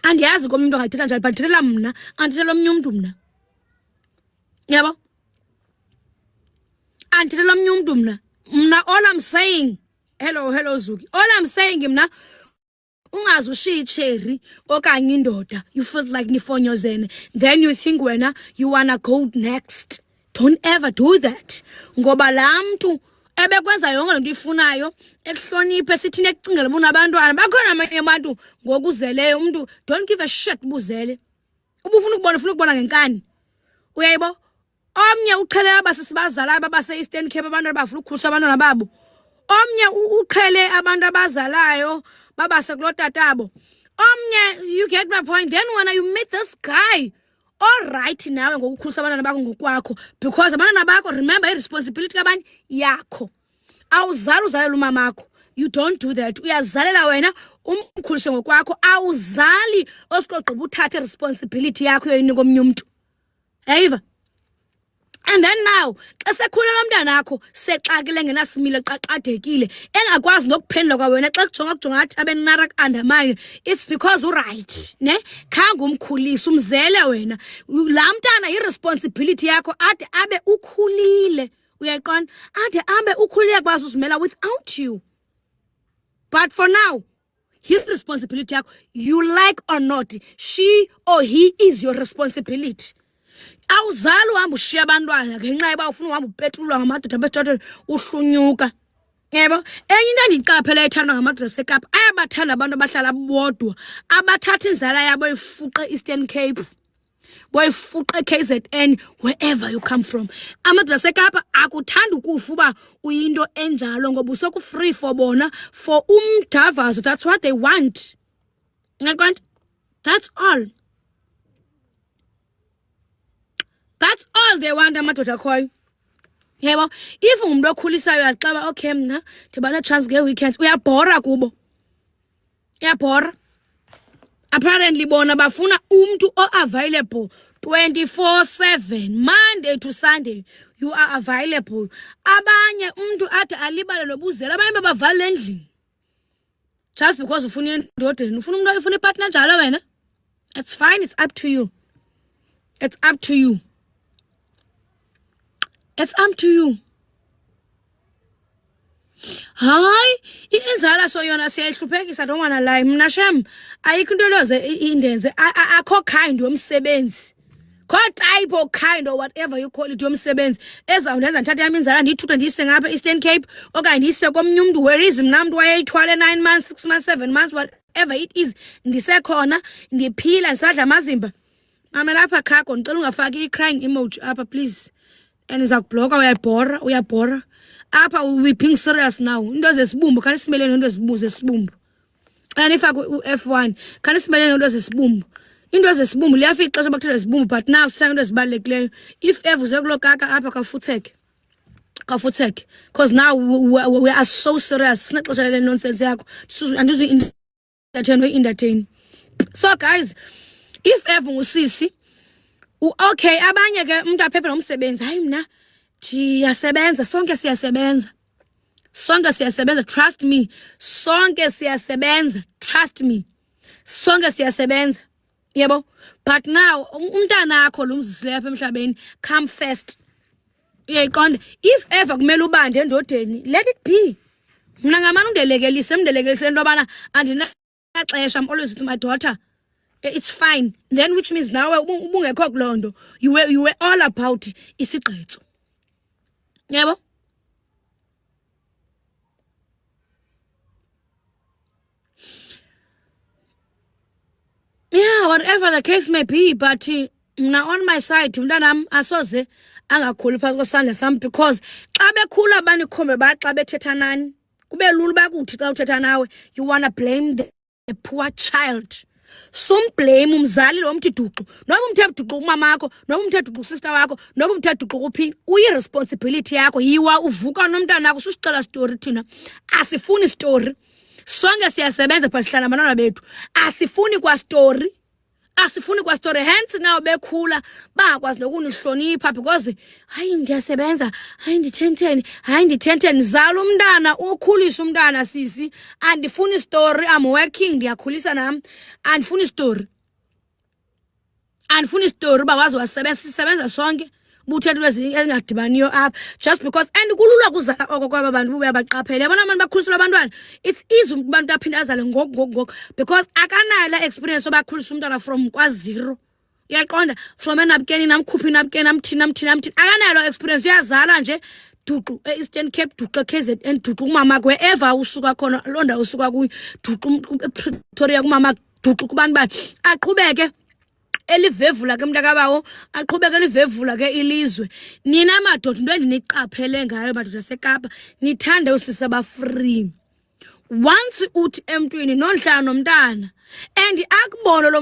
Andiyazi komnye umuntu angayithetha njalo but ndithethela mna andithethela omnye umuntu mna. Yabo? Andithethela omnye umuntu mna. Mna all I'm saying, hello Zuki. All I'm saying mna ungazi ushiya icherry okanye indoda you feel like nifonyozene then you think wena you wanna go next. Don't ever do that. Ngoba laa mntu ebekwenza yonke lento ifunayo ekuhloniphe sithi nekucingela bona abantwana bakhona amanye abantu ngokuzeleyo umuntu don't give a shit buzele ubufuna ukubona ngenkani uyayibo omnye uqhele abasisibazalayo babase Eastern Cape abantu abafuna ukukhulisa abantwana babo omnye uqhele abantu abazalayo babase kulotatabo omnye you get my point. Then when you meet this guy all right nawe ngokukhulisa abantwana bakho ngokwakho because abantwana bakho remember irresponsibility kabani yakho awuzali uzalela umamakho. You don't do that. Uyazalela wena umkhulise ngokwakho awuzali osikoqoba uthathe irresponsibility yakho yoyinika omnye umuntu. Yayiva? And then now xa sekhulela umntana wakho sexakile ngenasimile qaqadekile engakwazi nokuphendula kwa wena xa kujonga athi abe narak undermine it's because right ne khanga umkhulisa umzele wena la mntana irresponsibility yakho ade abe ukhulile uyayiqonda ade abe ukhulile kwazi uzimela without you. But for now his responsibility yakho you like or not she or he is your responsibility. Awuzali uhamba ushiya abantwana ngenxa yeba ufuna uhamba upetrolwa ngamadoda besithatha uhlunyuka. Yebo enye into endiqaphela ethandwa ngamadoda eKapa ayabathanda abantu abahlala bodwa abathatha inzala yabo ifuqe Eastern Cape boyifuqe KZN wherever you come from. Amadoda eKapa akuthanda ukufa uba uyinto enjalo ngoba usoku free for bona for umdavazo. That's what they want. Ngaqonda? That's all. That's all they want amadoda akhoyo. Yebo if umuntu okhulisayo yaxaba okay mna ndibana chance ngeweekend uyabhora kubo. Uyabhora. Apparently bona bafuna umuntu available 24/7 Monday to Sunday you are available. Abanye umuntu athi alibale lobuzela abanye babavala endlini just because ufuna indodeni ufuna umuntu ufuna ipartner njalo wena. It's fine, it's up to you. It's up to you. It's up to you. Hayi inzala so yona siyahluphekisa don't wanna lie mna shem ayikho into loze indenze akho kind yomsebenzi kho type or kind or whatever you call it yomsebenzi ezawundenza ndithathe yami inzala ndiyithuthe ndiyise ngapha Eastern Cape okanye ndiyise komnye umuntu where is mna umuntu wayeyithwale 9 months 6 months 7 months whatever it is ndisekhona ndiphila ndisadla amazimba. Mama lapha khakho ngicela ungafaki i-crying emoji apha please and izakubloka uyabhora apha we being serious now. Into zesibumbu khani simelene into zesibumbu zesibumbu and if F1 khani simelene into zesibumbu into zesibumbu liyafika ixesha bakuthetha zesibumbu but now sithatha into ezibalulekileyo if ever uzekulokaka apha kafutheke because now we are so serious sinexesha le nonsense yakho andizu entertain. So guys if ever ngusisi okay abanye ke umuntu aphephe nomsebenzi hayi mna siyasebenza sonke siyasebenza trust me sonke siyasebenza trust me sonke siyasebenza yebo but now umntana akho lumzisile lapha emhlabeni come first uyayiqonda if ever kumele ubande endodeni let it be. Mna ngamana undelekelise into bana andinaxesha I'm always with my daughter. It's fine. Then which means now ubungekho kulondo you were all about isigqitso. Yebo? Yeah, whatever the case may be but mna on my side mntanam asoze angakhuli phakathi kwesandla sam because xa bekhula banikhombe baxa bethetha nani kube lula bakuthi xa uthetha nawe you wanna blame the poor child. Blame umzali lo mthi duqu noba umthe duqu umamakho noba umthe duqu sister wakho noba umthe duqu kuphi uyi-responsibility yakho yiwa uvuka nomntana wakho susicela story thina asifuni story sonke siyasebenza pha sihlala abantwana bethu asifuni kwa story asifuni kwa story, hence now bekhula bakwazi nokunihlonipha because hayi ngiyasebenza, hayi ndithenteni, hayi ndithenteni. Zala umntana, ukhulisa umntana sisi. Andifuni story, I'm working, ndiyakhulisa nami. Andifuni story, andifuni story uba wazi wasebenza, sisebenza sonke buthethe ezingadibaniyo apha just because. And kulula kuzala oko kwaba bantu bube abaqaphele. Yabona abantu bakhuliswa abantwana, it's easy abantu aphinde azale ngok because akanala experience obakhulisa umntwana from kwa0. Uyaqonda, from enabukeni namkhuphi inabukeni amthini akanalo experience. Uyazala nje duqu Eastern Cape, duqu KZN, duqu kumama wherever usuka khona londa usuka kuyo, duqu Pretoria kumama, duqu kubantu bani, aqhubeke elivevula ke mntakabawo, aqhubeke elivevula ke ilizwe. Nina madoda into endiniqaphele ngayo madoda seKapa, nithande usisi abafree. Once uthi emntwini nonhlala nomntana and akubone lo